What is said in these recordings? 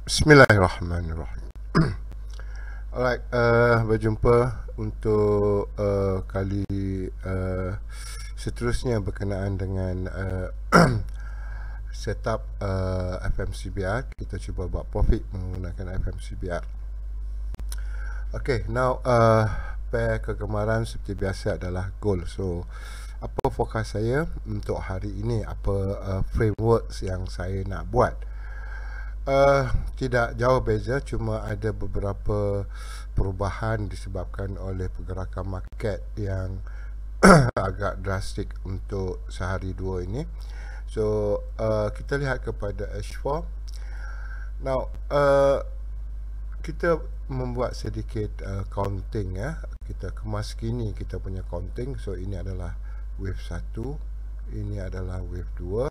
Bismillahirrahmanirrahim. Alright, berjumpa untuk kali seterusnya berkenaan dengan setup FMCBR. Kita cuba buat profit menggunakan FMCBR. Okay, now pair kegemaran seperti biasa adalah gold. So, apa fokus saya untuk hari ini? Apa frameworks yang saya nak buat? Tidak jauh beza, cuma ada beberapa perubahan disebabkan oleh pergerakan market yang agak drastik untuk sehari dua ini. So kita lihat kepada H4. Now kita membuat sedikit counting ya. Kita kemas kini kita punya counting. So ini adalah wave 1, ini adalah wave 2.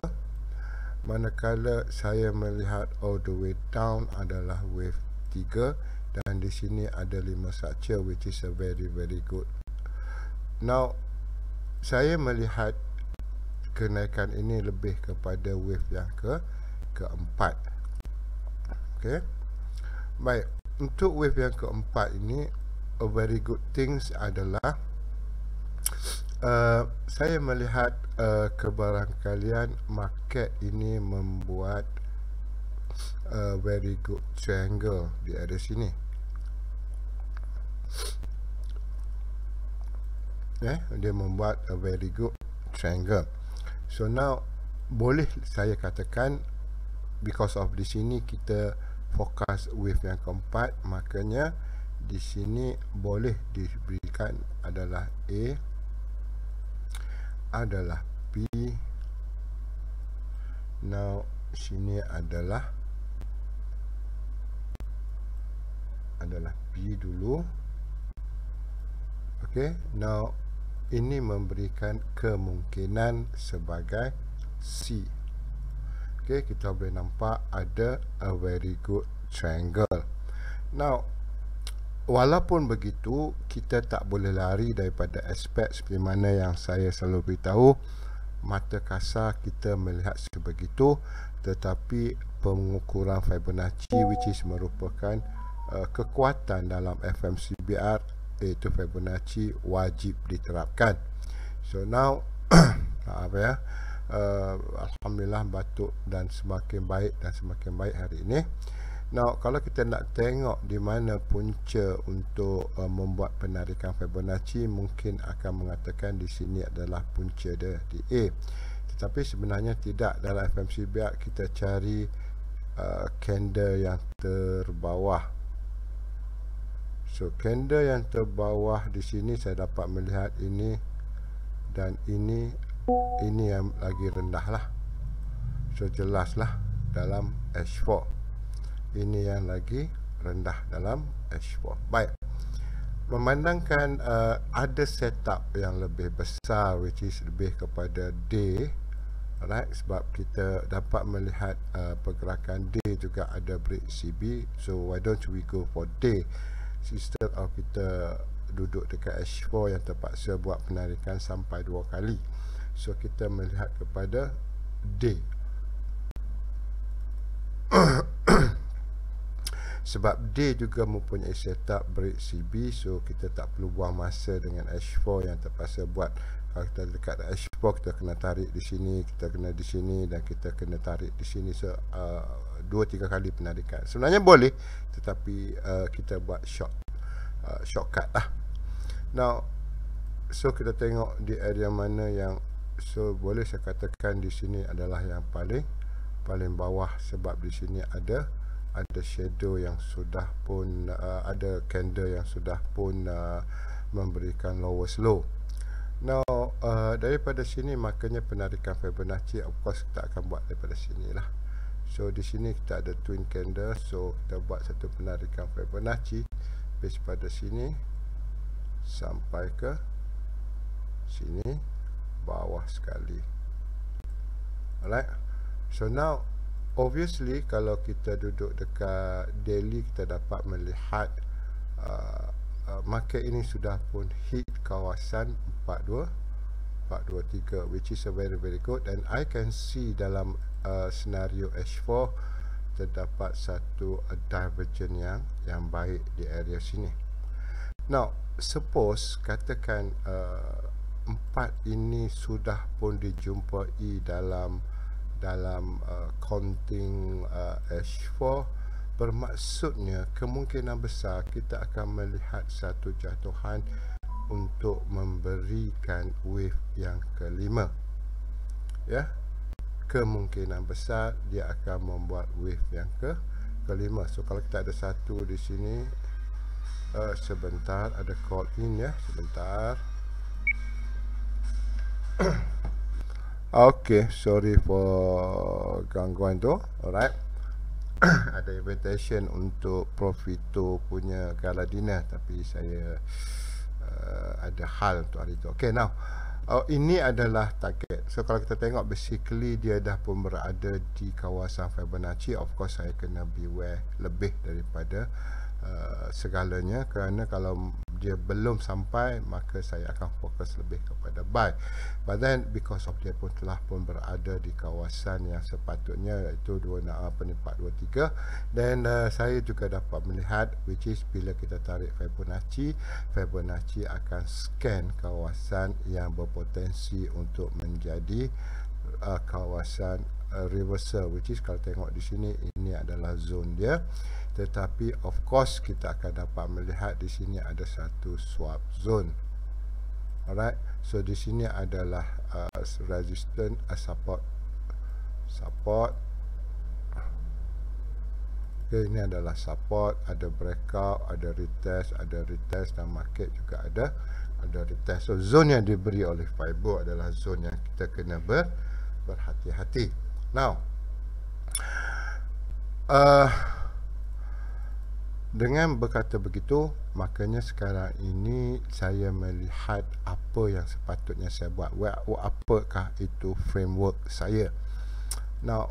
Manakala saya melihat all the way down adalah wave 3 dan di sini ada 5 structure, which is a very good. Now saya melihat kenaikan ini lebih kepada wave yang keempat. Okay, baik, untuk wave yang keempat ini a very good things adalah saya melihat kebarangkalian market ini membuat very good triangle di area sini. Dia membuat a very good triangle. So now boleh saya katakan because of di sini kita fokus wave yang keempat, makanya di sini boleh diberikan adalah A, adalah B. Now sini adalah B dulu. Okay, now ini memberikan kemungkinan sebagai C. Okay, kita boleh nampak ada a very good triangle. Now walaupun begitu, kita tak boleh lari daripada aspek seperti mana yang saya selalu beritahu. Mata kasar kita melihat sebegitu, tetapi pengukuran Fibonacci, which is merupakan kekuatan dalam FMCBR, iaitu Fibonacci, wajib diterapkan. So now maaf ya, Alhamdulillah batuk dan semakin baik hari ini. Now kalau kita nak tengok di mana punca untuk membuat penarikan Fibonacci, mungkin akan mengatakan di sini adalah punca dia di A. Tetapi sebenarnya tidak. Dalam FMCBR kita cari candle yang terbawah. So candle yang terbawah di sini saya dapat melihat ini dan ini yang lagi rendah lah. So jelaslah dalam H4 ini yang lagi rendah dalam H4. Baik, memandangkan ada setup yang lebih besar, which is lebih kepada day, right? Sebab kita dapat melihat pergerakan day juga ada break CB. So why don't we go for day instead of kita duduk dekat H4 yang terpaksa buat penarikan sampai 2 kali. So kita melihat kepada day. Sebab dia juga mempunyai setup break CB, so kita tak perlu buang masa dengan H4 yang terpaksa buat. Kalau kita dekat H4, kita kena tarik di sini, kita kena di sini dan kita kena tarik di sini. So 2-3 kali penarikan sebenarnya boleh, tetapi kita buat shortcut lah. Now so kita tengok di area mana yang, so boleh saya katakan di sini adalah yang paling bawah, sebab di sini ada shadow yang sudah pun ada candle yang sudah pun memberikan lowest low. Now daripada sini makanya penarikan Fibonacci of course kita akan buat daripada sini lah. So di sini kita ada twin candle, so kita buat satu penarikan Fibonacci base pada sini sampai ke sini bawah sekali. Alright, so now obviously kalau kita duduk dekat daily, kita dapat melihat market ini sudah pun hit kawasan 423, which is a very good, and I can see dalam senario H4 terdapat satu divergence yang baik di area sini. Now, suppose katakan 4 ini sudah pun dijumpai dalam counting H4, bermaksudnya kemungkinan besar kita akan melihat satu jatuhan untuk memberikan wave yang kelima. Ya, kemungkinan besar dia akan membuat wave yang kelima. So kalau kita ada satu di sini, sebentar, ada call in ya, sebentar. Okay, sorry for gangguan tu. Alright. Ada invitation untuk Profito punya gala dinner, tapi saya ada hal untuk hari tu. Okay, now ini adalah target. So kalau kita tengok, basically dia dah pun berada di kawasan Fibonacci. Of course saya kena beware lebih daripada segalanya, kerana kalau dia belum sampai, maka saya akan fokus lebih kepada buy. But then because of dia pun telah pun berada di kawasan yang sepatutnya, iaitu 423, dan saya juga dapat melihat, which is bila kita tarik Fibonacci akan scan kawasan yang berpotensi untuk menjadi kawasan reversal, which is kalau tengok di sini, ini adalah zone dia. Tetapi of course kita akan dapat melihat di sini ada satu swap zone. Alright, so di sini adalah resistance, support. Okay, ini adalah support, ada breakout, ada retest, dan market juga ada retest. So zone yang diberi oleh Fibo adalah zone yang kita kena berhati-hati. Now, dengan berkata begitu, makanya sekarang ini saya melihat apa yang sepatutnya saya buat. Apakah itu framework saya? Now,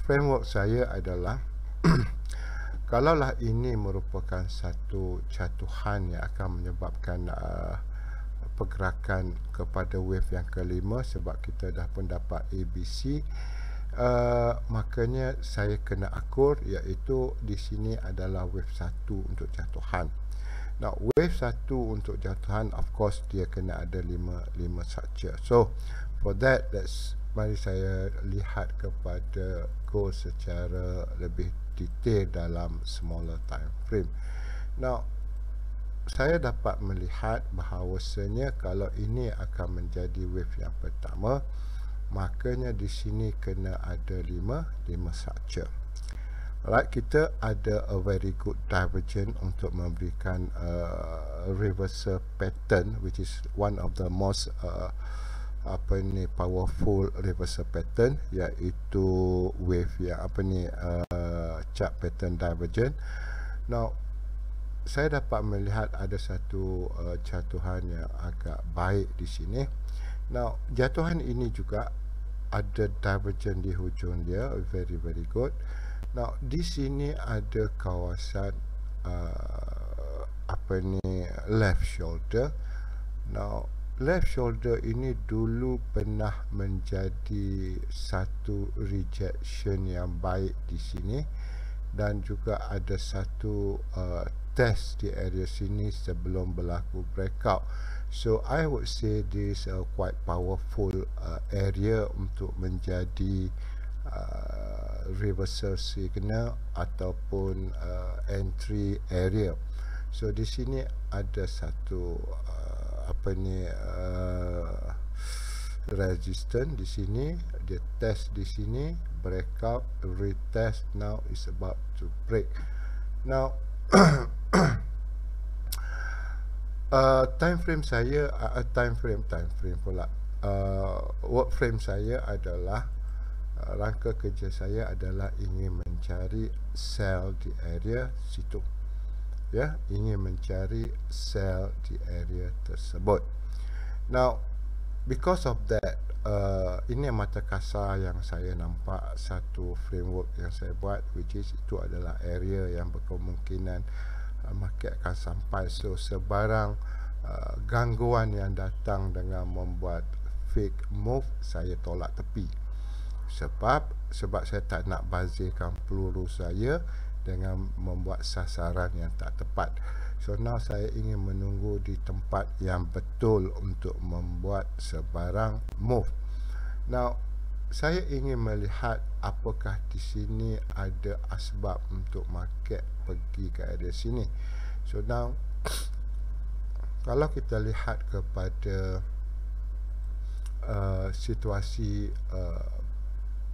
framework saya adalah kalaulah ini merupakan satu jatuhan yang akan menyebabkan pergerakan kepada wave yang kelima, sebab kita dah pun dapat ABC, makanya saya kena akur, iaitu di sini adalah wave 1 untuk jatuhan. Now, wave 1 untuk jatuhan, of course dia kena ada 5 structure. So for that, mari saya lihat kepada goal secara lebih detail dalam smaller time frame. Now, saya dapat melihat bahawasanya kalau ini akan menjadi wave yang pertama, makanya di sini kena ada 5 structure. Alright, kita ada a very good divergence untuk memberikan reversal pattern, which is one of the most powerful reversal pattern, iaitu wave yang chart pattern divergence. Now, saya dapat melihat ada satu jatuhan yang agak baik di sini. Now, jatuhan ini juga ada divergence di hujung dia, very good. Now, di sini ada kawasan left shoulder. Now, left shoulder ini dulu pernah menjadi satu rejection yang baik di sini, dan juga ada satu test di area sini sebelum berlaku breakout. So I would say this quite powerful area untuk menjadi reversal signal ataupun entry area. So di sini ada satu resistance di sini, dia test di sini, breakout, retest, now is about to break. Now time frame saya, work frame saya adalah, rangka kerja saya adalah ingin mencari sell di area situ, ingin mencari sell di area tersebut. Now, because of that, ini mata kasar yang saya nampak, satu framework yang saya buat, which is itu adalah area yang berkemungkinan market akan sampai. So sebarang gangguan yang datang dengan membuat fake move, saya tolak tepi. Sebab saya tak nak bazirkan peluru saya dengan membuat sasaran yang tak tepat. So now saya ingin menunggu di tempat yang betul untuk membuat sebarang move. Now saya ingin melihat apakah di sini ada asbab untuk market pergi ke area sini. So now kalau kita lihat kepada situasi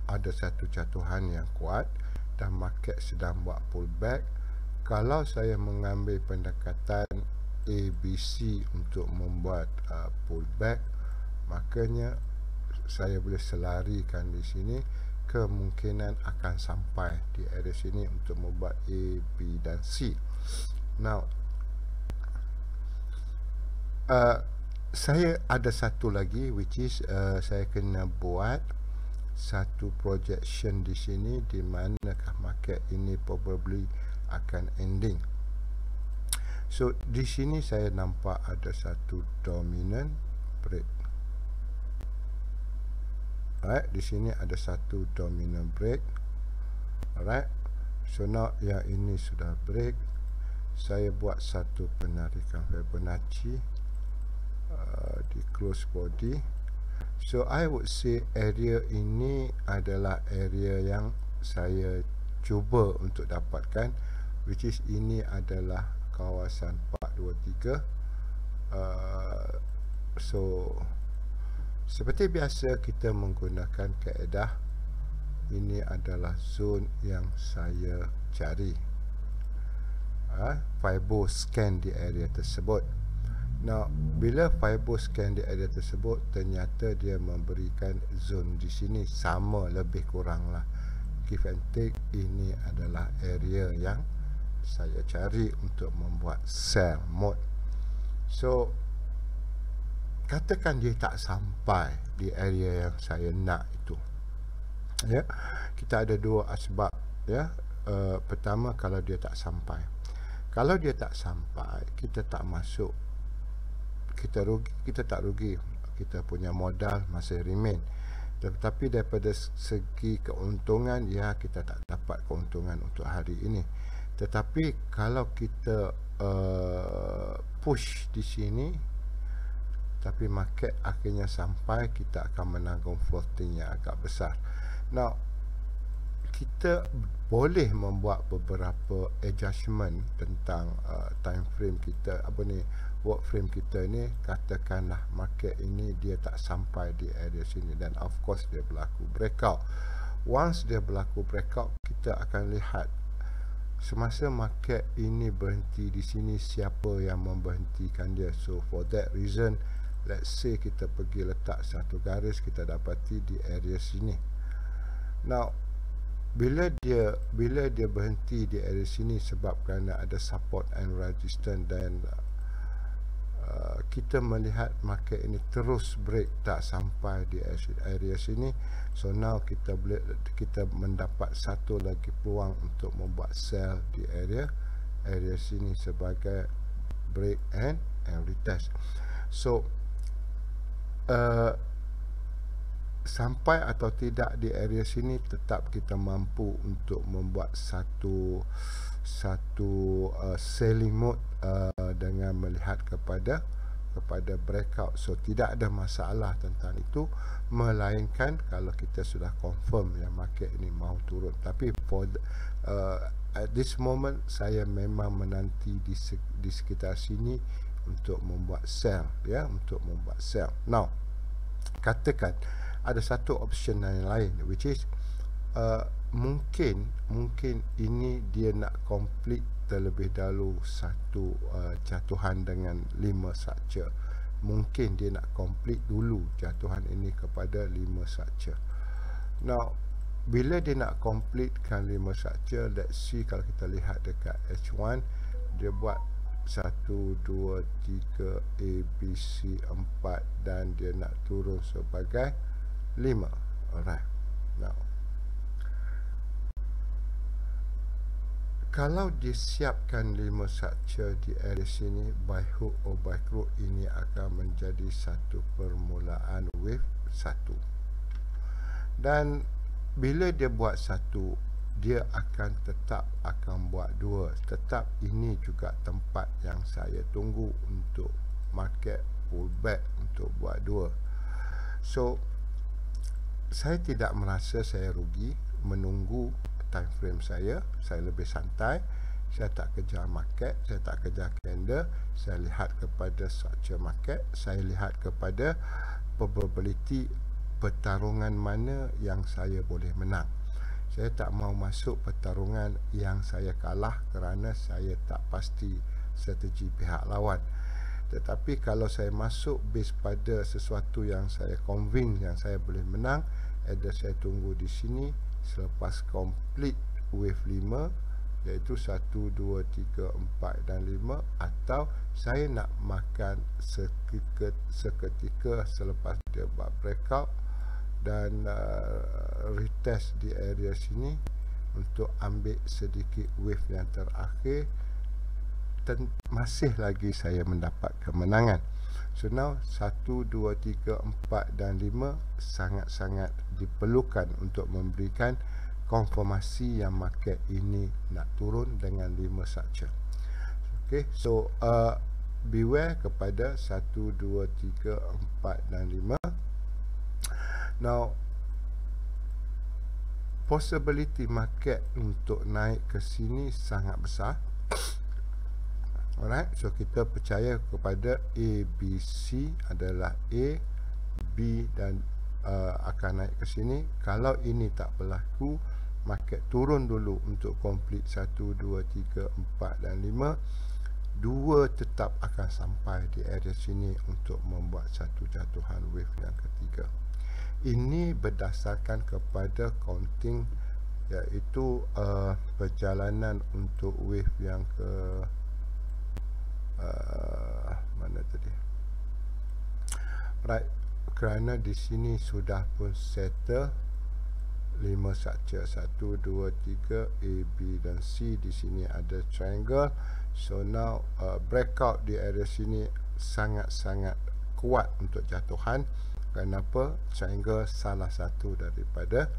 ada satu jatuhan yang kuat dan market sedang buat pullback, kalau saya mengambil pendekatan ABC untuk membuat pullback, makanya saya boleh selarikan di sini, kemungkinan akan sampai di area sini untuk membuat A, B dan C. Now saya ada satu lagi, which is saya kena buat satu projection di sini di manakah market ini probably akan ending. So di sini saya nampak ada satu dominant break. Alright, di sini ada satu dominant break. Alright, so now yang ini sudah break. Saya buat satu penarikan Fibonacci di close body. So I would say area ini adalah area yang saya cuba untuk dapatkan, which is ini adalah kawasan 423. So seperti biasa kita menggunakan kaedah, ini adalah zone yang saya cari. Fibo scan di area tersebut. Now bila Fibo scan di area tersebut, ternyata dia memberikan zone di sini sama lebih kurang lah, give and take. Ini adalah area yang saya cari untuk membuat sell mode. So katakan dia tak sampai di area yang saya nak itu, ya, kita ada dua asbab, ya. Pertama, kalau dia tak sampai. Kalau dia tak sampai, kita tak masuk, kita rugi, kita tak rugi, kita punya modal masih remain. Tetapi daripada segi keuntungan, ya, kita tak dapat keuntungan untuk hari ini. Tetapi kalau kita push di sini, tapi market akhirnya sampai, kita akan menanggung floating yang agak besar. Now kita boleh membuat beberapa adjustment tentang time frame kita, work frame kita ni. Katakanlah market ini dia tak sampai di area sini, dan of course dia berlaku breakout. Once dia berlaku breakout, kita akan lihat semasa market ini berhenti di sini, siapa yang memberhentikan dia. So for that reason, let's say kita pergi letak satu garis, kita dapati di area sini. Now bila dia berhenti di area sini sebab kerana ada support and resistance, dan kita melihat market ini terus break tak sampai di area sini. So now kita mendapat satu lagi peluang untuk membuat sell di area sini sebagai break and retest. So sampai atau tidak di area sini, tetap kita mampu untuk membuat satu selling mode dengan melihat kepada breakout. So tidak ada masalah tentang itu, melainkan kalau kita sudah confirm yang market ini mau turun. Tapi for at this moment, saya memang menanti di sekitar sini untuk membuat sell, ya, untuk membuat sell. Now katakan ada satu option yang lain, which is mungkin ini dia nak complete terlebih dahulu satu jatuhan dengan 5 structure. Mungkin dia nak complete dulu jatuhan ini kepada 5 structure. Now bila dia nak completekan 5 structure, let's see, kalau kita lihat dekat H1, dia buat 1, 2, 3 A, B, C 4, dan dia nak turun sebagai 5. Alright. Now kalau dia siapkan 5 structure di area sini, by hook or by crook, ini akan menjadi satu permulaan wave 1. Dan bila dia buat satu, dia akan tetap akan buat dua. Tetap ini juga tempat yang saya tunggu untuk market pullback untuk buat dua. So saya tidak merasa saya rugi menunggu time frame saya lebih santai. Saya tak kejar market, saya tak kejar candle, saya lihat kepada structure market, saya lihat kepada probability pertarungan mana yang saya boleh menang. Saya tak mau masuk pertarungan yang saya kalah kerana saya tak pasti strategi pihak lawan. Tetapi kalau saya masuk base pada sesuatu yang saya convince yang saya boleh menang, ada saya tunggu di sini selepas complete wave 5, iaitu 1, 2, 3, 4 dan 5, atau saya nak makan seketika selepas dia buat breakout dan retest di area sini untuk ambil sedikit wave yang terakhir, dan masih lagi saya mendapat kemenangan. So now 1, 2, 3, 4 dan 5 sangat-sangat diperlukan untuk memberikan konfirmasi yang market ini nak turun dengan 5 structure. Okay, so beware kepada 1, 2, 3, 4 dan 5. Now possibility market untuk naik ke sini sangat besar. Alright, so kita percaya kepada A, B, C adalah A, B dan akan naik ke sini. Kalau ini tak berlaku, market turun dulu untuk complete 1, 2, 3, 4 dan 5. 2 tetap akan sampai di area sini untuk membuat satu jatuhan wave yang ketiga. Ini berdasarkan kepada counting, iaitu perjalanan untuk wave yang ke mana tadi? Right, kerana di sini sudah pun settle 5 structure, 1, 2, 3, A, B dan C. Di sini ada triangle. So now breakout di area sini sangat-sangat kuat untuk jatuhan. Kenapa? Triangle salah satu daripada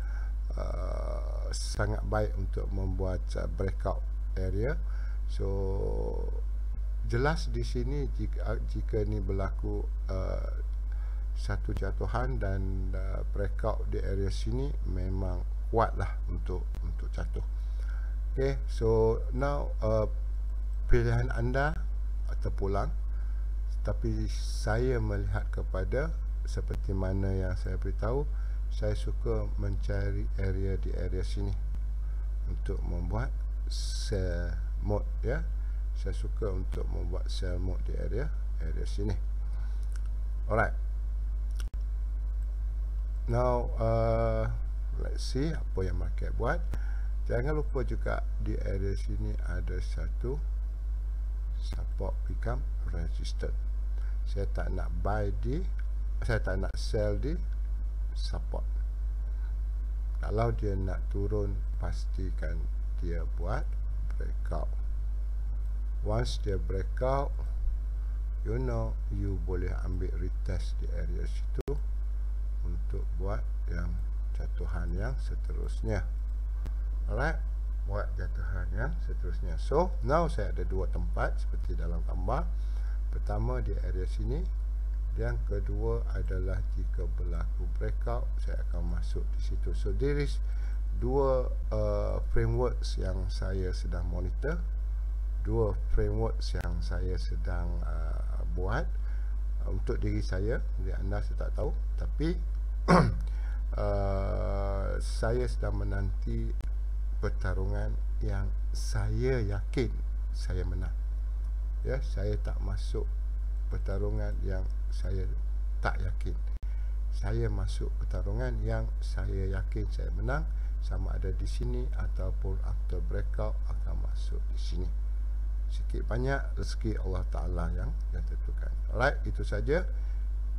sangat baik untuk membuat breakout area. So jelas di sini jika ni berlaku satu jatuhan dan breakout di area sini, memang kuatlah untuk jatuh. Okay, so now pilihan anda terpulang, tapi saya melihat kepada seperti mana yang saya beritahu, saya suka mencari area di area sini untuk membuat sell mode, ya. Saya suka untuk membuat sell mode di area sini. Alright, now let's see apa yang market buat. Jangan lupa juga di area sini ada satu support become resistance. Saya tak nak sell di support. Kalau dia nak turun, pastikan dia buat breakout. Once dia breakout, you boleh ambil retest di area situ untuk buat yang jatuhan yang seterusnya. Alright, buat jatuhan yang seterusnya. So now saya ada dua tempat seperti dalam gambar. Pertama di area sini, yang kedua adalah jika berlaku breakout, saya akan masuk di situ. So there is dua frameworks yang saya sedang monitor, dua frameworks yang saya sedang buat untuk diri saya. Anda saya tak tahu, tapi saya sedang menanti pertarungan yang saya yakin saya menang. Ya, saya tak masuk pertarungan yang saya tak yakin. Saya masuk pertarungan yang saya yakin saya menang, sama ada di sini ataupun after breakout akan masuk di sini. Sikit banyak rezeki Allah Ta'ala yang tentukan. Alright, itu saja.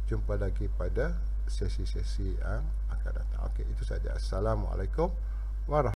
Jumpa lagi pada sesi-sesi yang akan datang. Okey, itu saja. Assalamualaikum warahmatullahi wabarakatuh.